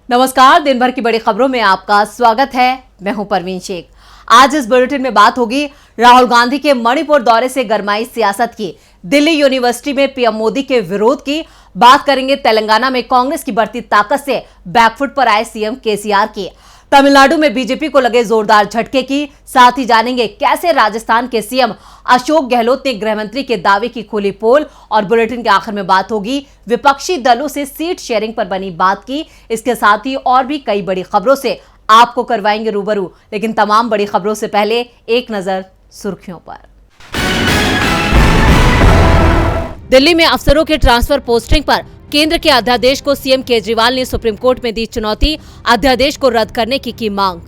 नमस्कार, दिन भर की बड़ी खबरों में आपका स्वागत है। मैं हूं परवीन शेख। आज इस बुलेटिन में बात होगी राहुल गांधी के मणिपुर दौरे से गरमाई सियासत की, दिल्ली यूनिवर्सिटी में पीएम मोदी के विरोध की, बात करेंगे तेलंगाना में कांग्रेस की बढ़ती ताकत से बैकफुट पर आए सीएम केसीआर की, तमिलनाडु में बीजेपी को लगे जोरदार झटके की, साथ ही जानेंगे कैसे राजस्थान के सीएम अशोक गहलोत ने गृहमंत्री के दावे की खोली पोल, और बुलेटिन के आखिर में बात होगी विपक्षी दलों से सीट शेयरिंग पर बनी बात की। इसके साथ ही और भी कई बड़ी खबरों से आपको करवाएंगे रूबरू, लेकिन तमाम बड़ी खबरों से पहले एक नजर सुर्खियों पर। दिल्ली में अफसरों के ट्रांसफर पोस्टिंग पर केंद्र के अध्यादेश को सीएम केजरीवाल ने सुप्रीम कोर्ट में दी चुनौती, अध्यादेश को रद्द करने की मांग।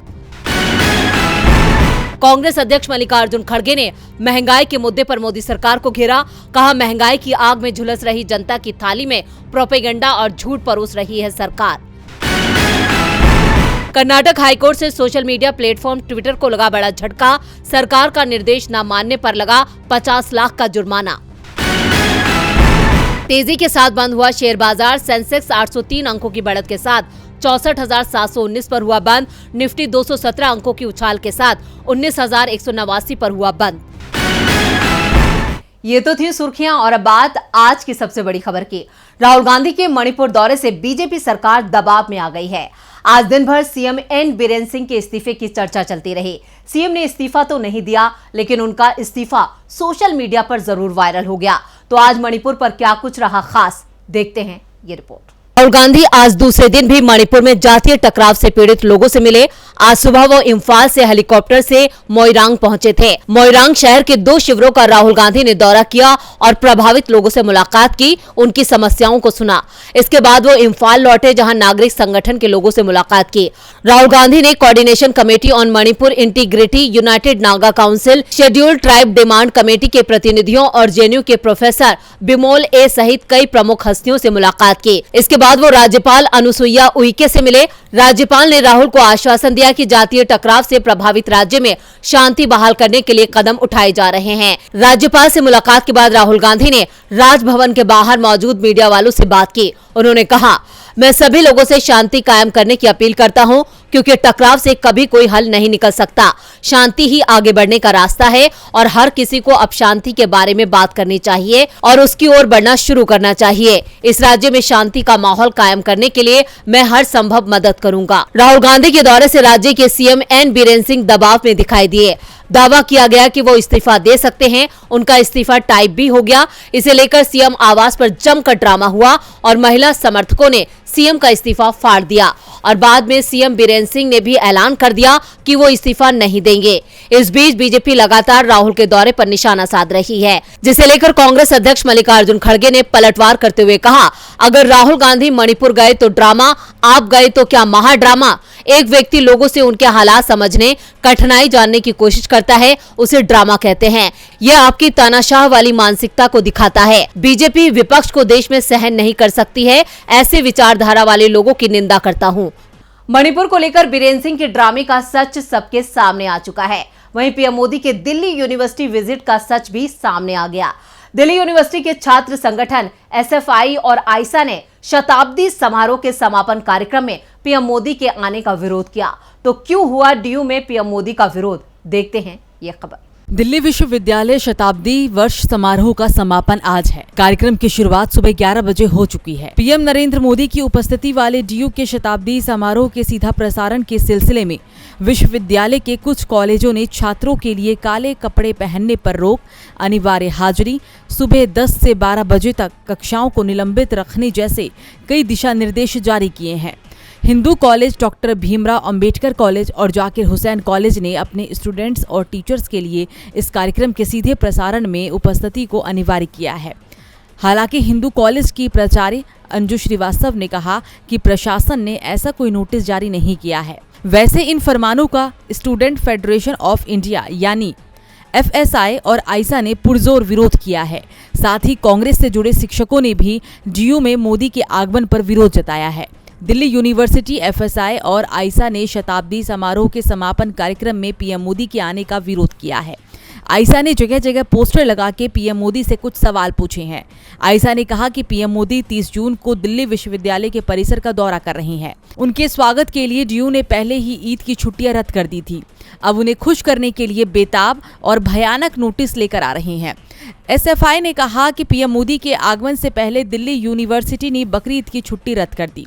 कांग्रेस अध्यक्ष मल्लिकार्जुन खड़गे ने महंगाई के मुद्दे पर मोदी सरकार को घेरा, कहा महंगाई की आग में झुलस रही जनता की थाली में प्रोपेगेंडा और झूठ परोस रही है सरकार। कर्नाटक हाईकोर्ट से सोशल मीडिया प्लेटफॉर्म ट्विटर को लगा बड़ा झटका, सरकार का निर्देश न मानने पर लगा 50 लाख का जुर्माना। तेजी के साथ बंद हुआ शेयर बाजार, सेंसेक्स 803 अंकों की बढ़त के साथ 64,719 पर हुआ बंद, निफ्टी 217 अंकों की उछाल के साथ 19,189 पर हुआ बंद। ये तो थी सुर्खियां, और अब बात आज की सबसे बड़ी खबर की। राहुल गांधी के मणिपुर दौरे से बीजेपी सरकार दबाव में आ गई है। आज दिन भर सीएम एन बीरेन सिंह के इस्तीफे की चर्चा चलती रही। सीएम ने इस्तीफा तो नहीं दिया, लेकिन उनका इस्तीफा सोशल मीडिया पर जरूर वायरल हो गया। तो आज मणिपुर पर क्या कुछ रहा खास, देखते हैं ये रिपोर्ट। राहुल गांधी आज दूसरे दिन भी मणिपुर में जातीय टकराव से पीड़ित लोगों से मिले। आज सुबह वो इम्फाल से हेलीकॉप्टर से मोइरांग पहुंचे थे। मोइरांग शहर के 2 शिविरों का राहुल गांधी ने दौरा किया और प्रभावित लोगों से मुलाकात की, उनकी समस्याओं को सुना। इसके बाद वो इम्फाल लौटे, जहां नागरिक संगठन के लोगों से मुलाकात की। राहुल गांधी ने coordination committee on Manipur integrity, United Naga council, scheduled tribe demand committee के प्रतिनिधियों और जेएनयू के प्रोफेसर बिमोल ए सहित कई प्रमुख हस्तियों से मुलाकात की। इसके बाद वो राज्यपाल अनुसुईया उइके से मिले। राज्यपाल ने राहुल को आश्वासन दिया कि जातीय टकराव से प्रभावित राज्य में शांति बहाल करने के लिए कदम उठाए जा रहे हैं। राज्यपाल से मुलाकात के बाद राहुल गांधी ने राजभवन के बाहर मौजूद मीडिया वालों से बात की। उन्होंने कहा, मैं सभी लोगों से शांति कायम करने की अपील करता हूं, क्योंकि टकराव से कभी कोई हल नहीं निकल सकता। शांति ही आगे बढ़ने का रास्ता है और हर किसी को अब शांति के बारे में बात करनी चाहिए और उसकी ओर बढ़ना शुरू करना चाहिए। इस राज्य में शांति का माहौल कायम करने के लिए मैं हर संभव मदद करूंगा। राहुल गांधी के दौरे से राज्य के सीएम एन बीरेन सिंह दबाव में दिखाई दिए। दावा किया गया कि वो इस्तीफा दे सकते हैं। उनका इस्तीफा टाइप भी हो गया। इसे लेकर सीएम आवास पर जमकर ड्रामा हुआ और महिला समर्थकों ने सीएम का इस्तीफा फाड़ दिया और बाद में सीएम बीरेन सिंह ने भी ऐलान कर दिया कि वो इस्तीफा नहीं देंगे। इस बीच बीजेपी लगातार राहुल के दौरे पर निशाना साध रही है, जिसे लेकर कांग्रेस अध्यक्ष मल्लिकार्जुन खड़गे ने पलटवार करते हुए कहा, अगर राहुल गांधी मणिपुर गए तो ड्रामा, आप गए तो क्या महा ड्रामा। एक व्यक्ति लोगों से उनके हालात समझने, कठिनाई जानने की कोशिश करता है, उसे ड्रामा कहते हैं। यह आपकी तानाशाह वाली मानसिकता को दिखाता है। बीजेपी विपक्ष को देश में सहन नहीं कर सकती है। ऐसे विचारधारा वाले लोगों की निंदा करता हूं। मणिपुर को लेकर बीरेन सिंह के ड्रामे का सच सबके सामने आ चुका है। वहीं पीएम मोदी के दिल्ली यूनिवर्सिटी विजिट का सच भी सामने आ गया। दिल्ली यूनिवर्सिटी के छात्र संगठन एसएफआई और आइसा ने शताब्दी समारोह के समापन कार्यक्रम में पीएम मोदी के आने का विरोध किया। तो क्यों हुआ डीयू में पीएम मोदी का विरोध, देखते हैं ये खबर। दिल्ली विश्वविद्यालय शताब्दी वर्ष समारोह का समापन आज है। कार्यक्रम की शुरुआत सुबह 11 बजे हो चुकी है। पीएम नरेंद्र मोदी की उपस्थिति वाले डीयू के शताब्दी समारोह के सीधा प्रसारण के सिलसिले में विश्वविद्यालय के कुछ कॉलेजों ने छात्रों के लिए काले कपड़े पहनने पर रोक, अनिवार्य हाजिरी, सुबह 10 से 12 बजे तक कक्षाओं को निलंबित रखने जैसे कई दिशा निर्देश जारी किए हैं। Hindu college, doctor Bhimrao Ambedkar college और जाकिर हुसैन कॉलेज ने अपने स्टूडेंट्स और टीचर्स के लिए इस कार्यक्रम के सीधे प्रसारण में उपस्थिति को अनिवार्य किया है। हालांकि हिंदू कॉलेज की प्राचार्य अंजू श्रीवास्तव ने कहा कि प्रशासन ने ऐसा कोई नोटिस जारी नहीं किया है। वैसे इन फरमानों का स्टूडेंट फेडरेशन ऑफ इंडिया यानी एफएसआई और आइसा ने पुरजोर विरोध किया है। साथ ही कांग्रेस से जुड़े शिक्षकों ने भी डीयू में मोदी के आगमन पर विरोध जताया है। दिल्ली यूनिवर्सिटी, एफएसआई और आइसा ने शताब्दी समारोह के समापन कार्यक्रम में पीएम मोदी के आने का विरोध किया है। आयशा ने जगह जगह पोस्टर लगा के पीएम मोदी से कुछ सवाल पूछे हैं। आयशा ने कहा कि पीएम मोदी 30 जून को दिल्ली विश्वविद्यालय के परिसर का दौरा कर रहे हैं। उनके स्वागत के लिए डीयू ने पहले ही ईद की छुट्टियां रद्द कर दी थी। अब उन्हें खुश करने के लिए बेताब और भयानक नोटिस लेकर आ रहे हैं। एसएफआई ने कहा कि पीएम मोदी के आगमन से पहले दिल्ली यूनिवर्सिटी ने बकरीद की छुट्टी रद्द कर दी।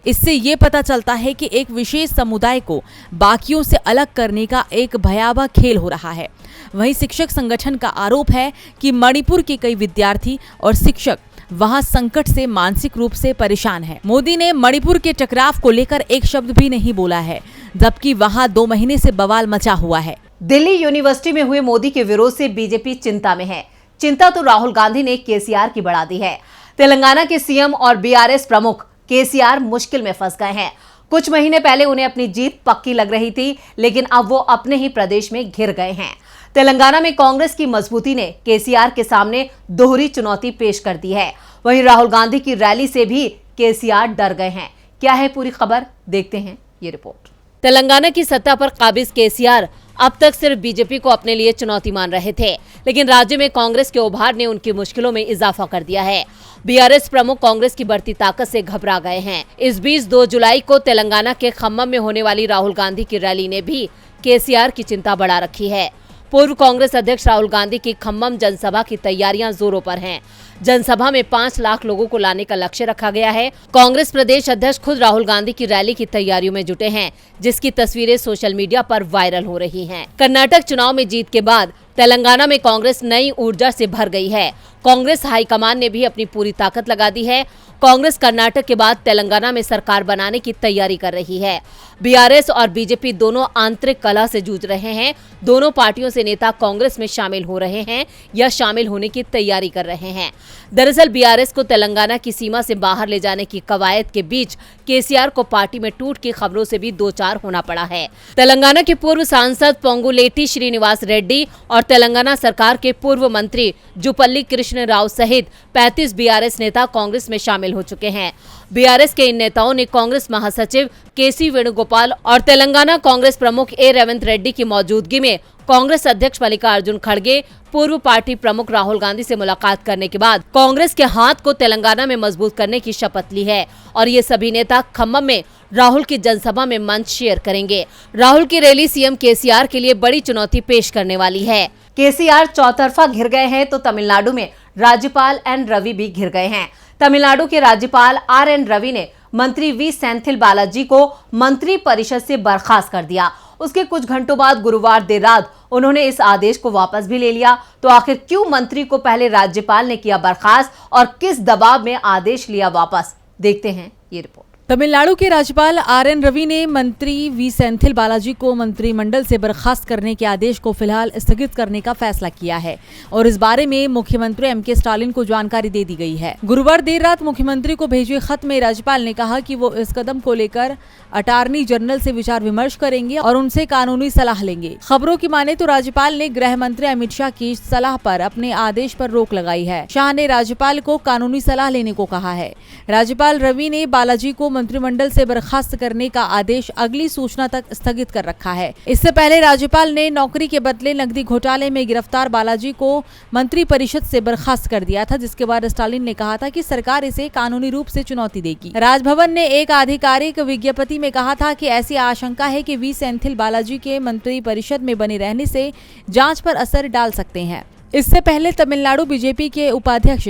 इससे ये पता चलता है कि एक विशेष समुदाय को बाकियों से अलग करने का एक भयावह खेल हो रहा है। वहीं शिक्षक संगठन का आरोप है कि मणिपुर के कई विद्यार्थी और शिक्षक वहां संकट से मानसिक रूप से परेशान हैं। मोदी ने मणिपुर के टकराव को लेकर एक शब्द भी नहीं बोला है, जबकि वहां 2 महीने से बवाल मचा हुआ है। दिल्ली यूनिवर्सिटी में हुए मोदी के विरोध से बीजेपी चिंता में है। चिंता तो राहुल गांधी ने केसीआर की बढ़ा दी है। तेलंगाना के सीएम और बीआरएस प्रमुख केसीआर मुश्किल में फंस गए हैं। कुछ महीने पहले उन्हें अपनी जीत पक्की लग रही थी, लेकिन अब वो अपने ही प्रदेश में घिर गए हैं। तेलंगाना में कांग्रेस की मजबूती ने केसीआर के सामने दोहरी चुनौती पेश कर दी है। वहीं राहुल गांधी की रैली से भी केसीआर डर गए हैं। क्या है पूरी खबर, देखते हैं ये रिपोर्ट। तेलंगाना की सत्ता पर काबिज केसीआर अब तक सिर्फ बीजेपी को अपने लिए चुनौती मान रहे थे, लेकिन राज्य में कांग्रेस के उभार ने उनकी मुश्किलों में इजाफा कर दिया है। बीआरएस प्रमुख कांग्रेस की बढ़ती ताकत से घबरा गए हैं। इस बीच 2 जुलाई को तेलंगाना के खम्मम में होने वाली राहुल गांधी की रैली ने भी केसीआर की चिंता बढ़ा रखी है। पूर्व कांग्रेस अध्यक्ष राहुल गांधी की खम्मम जनसभा की तैयारियां जोरों पर हैं। जनसभा में 5 लाख लोगों को लाने का लक्ष्य रखा गया है। कांग्रेस प्रदेश अध्यक्ष खुद राहुल गांधी की रैली की तैयारियों में जुटे हैं, जिसकी तस्वीरें सोशल मीडिया पर वायरल हो रही हैं। कर्नाटक चुनाव में जीत के बाद तेलंगाना में कांग्रेस नई ऊर्जा से भर गई है। कांग्रेस हाईकमान ने भी अपनी पूरी ताकत लगा दी है। कांग्रेस कर्नाटक के बाद तेलंगाना में सरकार बनाने की तैयारी कर रही है। बीआरएस और बीजेपी दोनों आंतरिक कलह से जूझ रहे हैं। दोनों पार्टियों से नेता कांग्रेस में शामिल हो रहे हैं या शामिल होने की तैयारी कर रहे हैं। दरअसल बीआरएस को तेलंगाना की सीमा से बाहर ले जाने की कवायद के बीच केसीआर को पार्टी में टूट की खबरों से भी 2-4 होना पड़ा है। तेलंगाना के पूर्व सांसद पोंगुलेटी श्रीनिवास रेड्डी और तेलंगाना सरकार के पूर्व मंत्री जुपल्ली कृष्ण राव सहित 35 बीआरएस नेता कांग्रेस में शामिल हो चुके हैं। बीआरएस के इन नेताओं ने कांग्रेस महासचिव केसी वेणुगोपाल और तेलंगाना कांग्रेस प्रमुख ए रेवंत रेड्डी की मौजूदगी में कांग्रेस अध्यक्ष मल्लिकार्जुन खड़गे, पूर्व पार्टी प्रमुख राहुल गांधी से मुलाकात करने के बाद कांग्रेस के हाथ को तेलंगाना में मजबूत करने की शपथ ली है और ये सभी नेता खम्मम में राहुल की जनसभा में मंच शेयर करेंगे। राहुल की रैली सीएम केसीआर के लिए बड़ी चुनौती पेश करने वाली है। केसीआर चौतरफा घिर गए हैं तो तमिलनाडु में राज्यपाल एन रवि भी घिर गए हैं। तमिलनाडु के राज्यपाल आर.एन. रवि ने मंत्री वी सेंथिल बालाजी को मंत्री परिषद से बर्खास्त कर दिया। उसके कुछ घंटों बाद गुरुवार देर रात उन्होंने इस आदेश को वापस भी ले लिया। तो आखिर क्यों मंत्री को पहले राज्यपाल ने किया बर्खास्त और किस दबाव में आदेश लिया वापस, देखते हैं ये रिपोर्ट। तमिलनाडु के राज्यपाल आर.एन. रवि ने मंत्री वी सेंथिल बालाजी को मंत्रिमंडल से बर्खास्त करने के आदेश को फिलहाल स्थगित करने का फैसला किया है और इस बारे में मुख्यमंत्री एम.के. स्टालिन को जानकारी दे दी गई है। गुरुवार देर रात मुख्यमंत्री को भेजे खत में राज्यपाल ने कहा कि वो इस कदम को लेकर अटॉर्नी जनरल से विचार विमर्श करेंगे और उनसे कानूनी सलाह लेंगे। खबरों की माने तो राज्यपाल ने गृह मंत्री अमित शाह की सलाह पर अपने आदेश पर रोक लगाई है। शाह ने राज्यपाल को कानूनी सलाह लेने को कहा है। राज्यपाल रवि ने बालाजी को मंत्रिमंडल से बर्खास्त करने का आदेश अगली सूचना तक स्थगित कर रखा है। इससे पहले राज्यपाल ने नौकरी के बदले नकदी घोटाले में गिरफ्तार बालाजी को मंत्री परिषद से बर्खास्त कर दिया था, जिसके बाद स्टालिन ने कहा था कि सरकार इसे कानूनी रूप से चुनौती देगी। राजभवन ने एक आधिकारिक विज्ञप्ति में कहा था कि ऐसी आशंका है कि वी सेंथिल बालाजी के मंत्री परिषद में बने रहने से जांच पर असर डाल सकते हैं। इससे पहले तमिलनाडु बीजेपी के उपाध्यक्ष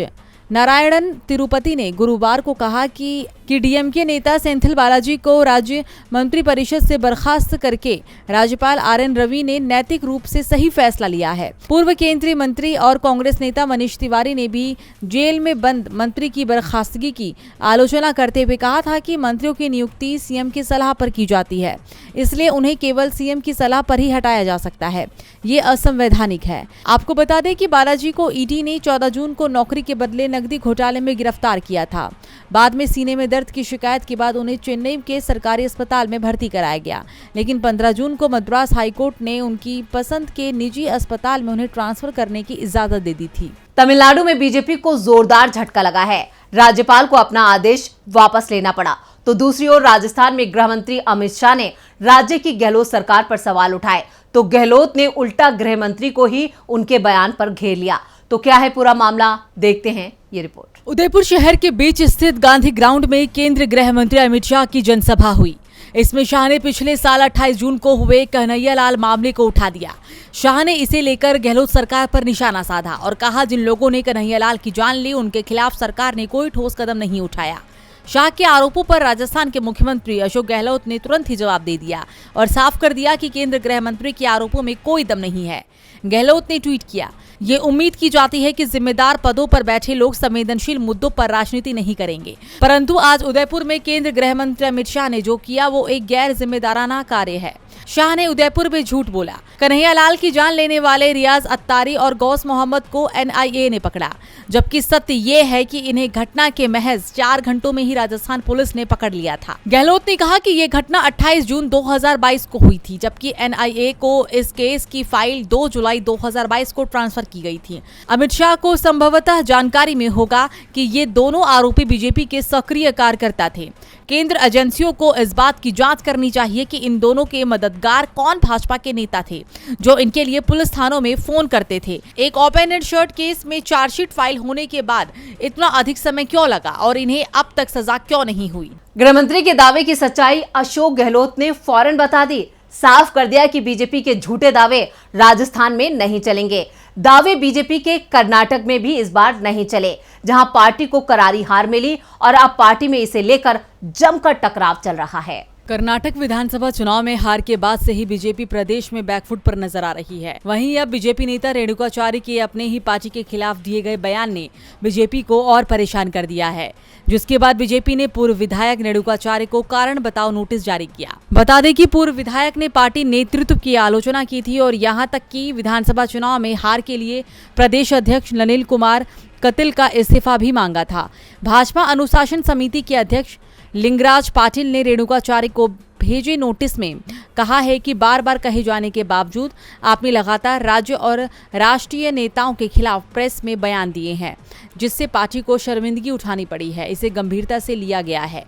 नारायणन तिरुपति ने गुरुवार को कहा कि डीएमके नेता सेंथिल बालाजी को राज्य मंत्री परिषद से बर्खास्त करके राज्यपाल आर.एन. रवि ने नैतिक रूप से सही फैसला लिया है। पूर्व केंद्रीय मंत्री और कांग्रेस नेता मनीष तिवारी ने भी जेल में बंद मंत्री की बर्खास्तगी की आलोचना करते हुए कहा था कि मंत्रियों की नियुक्ति सीएम की सलाह पर की जाती है, इसलिए उन्हें केवल सीएम की सलाह पर ही हटाया जा सकता है। ये असंवैधानिक है। आपको बता दें कि बालाजी को ईडी ने 14 जून को नौकरी के बदले नकदी घोटाले में गिरफ्तार किया था। बाद में सीने में दर्द की शिकायत के बाद उन्हें चेन्नई के सरकारी अस्पताल में भर्ती कराया गया, लेकिन 15 जून को मद्रास हाईकोर्ट ने उनकी पसंद के निजी अस्पताल में उन्हें ट्रांसफर करने की इजाजत दे दी थी। तमिलनाडु में बीजेपी को जोरदार झटका लगा है। राज्यपाल को अपना आदेश वापस लेना पड़ा। तो दूसरी ओर राजस्थान में गृह मंत्री अमित शाह ने राज्य की गहलोत सरकार पर सवाल उठाए। तो तो गहलोत ने उल्टा गृह मंत्री को ही उनके बयान पर घेर लिया। तो क्या है पूरा मामला, देखते हैं ये रिपोर्ट। उदयपुर शहर के बीच स्थित गांधी ग्राउंड में केंद्रीय गृह मंत्री अमित शाह की जनसभा हुई। इसमें शाह ने पिछले साल 28 जून को हुए कन्हैयालाल मामले को उठा दिया। शाह ने इसे लेकर गहलोत सरकार पर निशाना साधा और कहा, जिन लोगों ने कन्हैयालाल की जान ली उनके खिलाफ सरकार ने कोई ठोस कदम नहीं उठाया। शाह के आरोपों पर राजस्थान के मुख्यमंत्री अशोक गहलोत ने तुरंत ही जवाब दे दिया और साफ कर दिया कि केंद्रीय गृह मंत्री के आरोपों में कोई दम नहीं है। गहलोत ने ट्वीट किया, ये उम्मीद की जाती है कि जिम्मेदार पदों पर बैठे लोग संवेदनशील मुद्दों पर राजनीति नहीं करेंगे, परंतु आज उदयपुर में केंद्रीय गृह मंत्री अमित शाह ने जो किया वो एक गैर जिम्मेदाराना कार्य है। शाह ने उदयपुर में झूठ बोला। कन्हैयालाल की जान लेने वाले रियाज अत्तारी और गौस मोहम्मद को एनआईए ने पकड़ा, जबकि सत्य ये है कि इन्हें घटना के महज 4 घंटों में ही राजस्थान पुलिस ने पकड़ लिया था। गहलोत ने कहा कि ये घटना 28 जून 2022 को हुई थी, जबकि एनआईए को इस केस की फाइल 2 जुलाई 2022 को ट्रांसफर की गई थी। अमित शाह को संभवतः जानकारी में होगा कि ये दोनों आरोपी बीजेपी के सक्रिय कार्यकर्ता थे। केंद्र एजेंसियों को इस बात की जांच करनी चाहिए कि इन दोनों के मददगार कौन भाजपा के नेता थे जो इनके लिए पुलिस थानों में फोन करते थे। एक ओपन एंड शर्ट केस में चार्जशीट फाइल होने के बाद इतना अधिक समय क्यों लगा और इन्हें अब तक सजा क्यों नहीं हुई? गृह मंत्री के दावे की सच्चाई अशोक गहलोत ने फौरन बता दी। साफ कर दिया कि बीजेपी के झूठे दावे राजस्थान में नहीं चलेंगे। दावे बीजेपी के कर्नाटक में भी इस बार नहीं चले, जहां पार्टी को करारी हार मिली और अब पार्टी में इसे लेकर जमकर टकराव चल रहा है। कर्नाटक विधानसभा चुनाव में हार के बाद से ही बीजेपी प्रदेश में बैकफुट पर नजर आ रही है। वहीं अब बीजेपी नेता रेणुकाचार्य के अपने ही पार्टी के खिलाफ दिए गए बयान ने बीजेपी को और परेशान कर दिया है, जिसके बाद बीजेपी ने पूर्व विधायक रेणुकाचार्य को कारण बताओ नोटिस जारी किया। बता दें कि पूर्व विधायक ने पार्टी नेतृत्व की आलोचना की थी और यहाँ तक कि विधानसभा चुनाव में हार के लिए प्रदेश अध्यक्ष नलिन कुमार कतिल का इस्तीफा भी मांगा था। भाजपा अनुशासन समिति के अध्यक्ष लिंगराज पाटिल ने रेणुकाचार्य को भेजे नोटिस में कहा है कि बार बार कहे जाने के बावजूद आपने लगातार राज्य और राष्ट्रीय नेताओं के खिलाफ प्रेस में बयान दिए हैं, जिससे पार्टी को शर्मिंदगी उठानी पड़ी है। इसे गंभीरता से लिया गया है।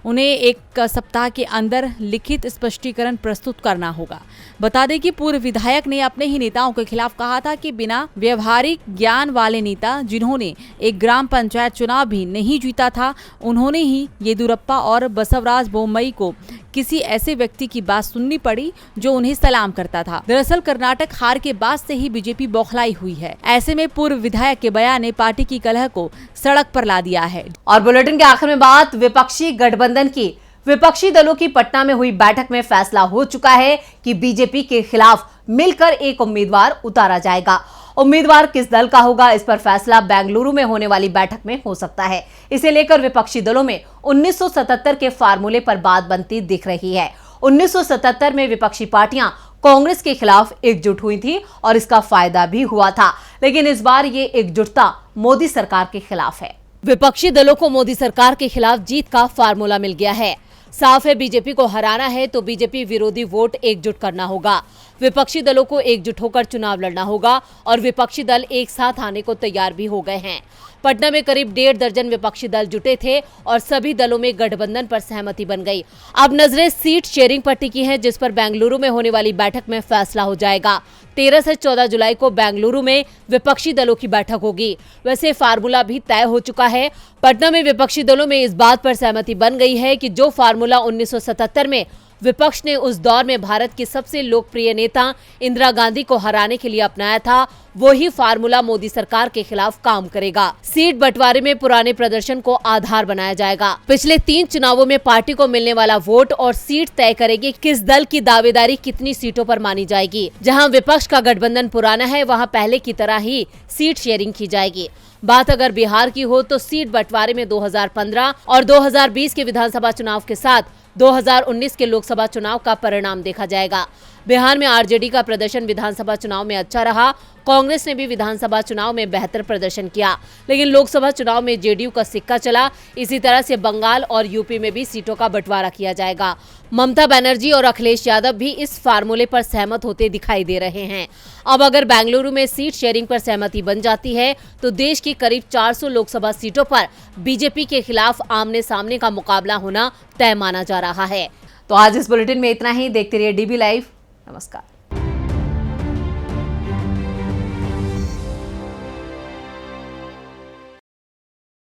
उन्हें 1 सप्ताह के अंदर लिखित स्पष्टीकरण प्रस्तुत करना होगा। बता दें कि पूर्व विधायक ने अपने ही नेताओं के खिलाफ कहा था कि बिना व्यवहारिक ज्ञान वाले नेता जिन्होंने एक ग्राम पंचायत चुनाव भी नहीं जीता था, उन्होंने ही येदियुरप्पा और बसवराज बोम्मई को किसी ऐसे व्यक्ति की बात सुननी पड़ी जो उन्हें सलाम करता था। दरअसल कर्नाटक हार के बाद से ही बीजेपी बौखलाई हुई है। ऐसे में पूर्व विधायक के बयान ने पार्टी की कलह को सड़क पर ला दिया है। और बुलेटिन के आखिर में बात विपक्षी गठबंधन की। विपक्षी दलों की पटना में हुई बैठक में फैसला हो चुका है कि बीजेपी के खिलाफ मिलकर एक उम्मीदवार उतारा जाएगा। उम्मीदवार किस दल का होगा, इस पर फैसला बेंगलुरु में होने वाली बैठक में हो सकता है। इसे लेकर विपक्षी दलों में 1977 के फार्मूले पर बात बनती दिख रही है। 1977 में विपक्षी पार्टियां कांग्रेस के खिलाफ एकजुट हुई थी और इसका फायदा भी हुआ था, लेकिन इस बार ये एकजुटता मोदी सरकार के खिलाफ है। विपक्षी दलों को मोदी सरकार के खिलाफ जीत का फार्मूला मिल गया है। साफ है, बीजेपी को हराना है तो बीजेपी विरोधी वोट एकजुट करना होगा। विपक्षी दलों को एकजुट होकर चुनाव लड़ना होगा और विपक्षी दल एक साथ आने को तैयार भी हो गए हैं। पटना में करीब 1.5 दर्जन विपक्षी दल जुटे थे और सभी दलों में गठबंधन पर सहमति बन गई। अब नजरें सीट शेयरिंग पर टिकी हैं, जिस पर बेंगलुरु में होने वाली बैठक में फैसला हो जाएगा। 13 से 14 जुलाई को बेंगलुरु में विपक्षी दलों की बैठक होगी। वैसे फार्मूला भी तय हो चुका है। पटना में विपक्षी दलों में इस बात पर सहमति बन गई है कि जो फार्मूला 1977 में विपक्ष ने उस दौर में भारत की सबसे लोकप्रिय नेता इंदिरा गांधी को हराने के लिए अपनाया था, वही फार्मूला मोदी सरकार के खिलाफ काम करेगा। सीट बंटवारे में पुराने प्रदर्शन को आधार बनाया जाएगा। पिछले 3 चुनावों में पार्टी को मिलने वाला वोट और सीट तय करेगी किस दल की दावेदारी कितनी सीटों पर मानी जाएगी। जहां विपक्ष का गठबंधन पुराना है, वहां पहले की तरह ही सीट शेयरिंग की जाएगी। बात अगर बिहार की हो तो सीट बंटवारे में 2015 और 2020 के विधानसभा चुनाव के साथ 2019 के लोकसभा चुनाव का परिणाम देखा जाएगा। बिहार में आरजेडी का प्रदर्शन विधानसभा चुनाव में अच्छा रहा। कांग्रेस ने भी विधानसभा चुनाव में बेहतर प्रदर्शन किया, लेकिन लोकसभा चुनाव में जेडीयू का सिक्का चला। इसी तरह से बंगाल और यूपी में भी सीटों का बंटवारा किया जाएगा। ममता बनर्जी और अखिलेश यादव भी इस फार्मूले पर सहमत होते दिखाई दे रहे हैं। अब अगर बेंगलुरु में सीट शेयरिंग पर सहमति बन जाती है तो देश की करीब 400 लोकसभा सीटों पर बीजेपी के खिलाफ आमने सामने का मुकाबला होना तय माना जा रहा है। तो आज इस बुलेटिन में इतना ही। देखते रहिए डीबी लाइव। नमस्कार।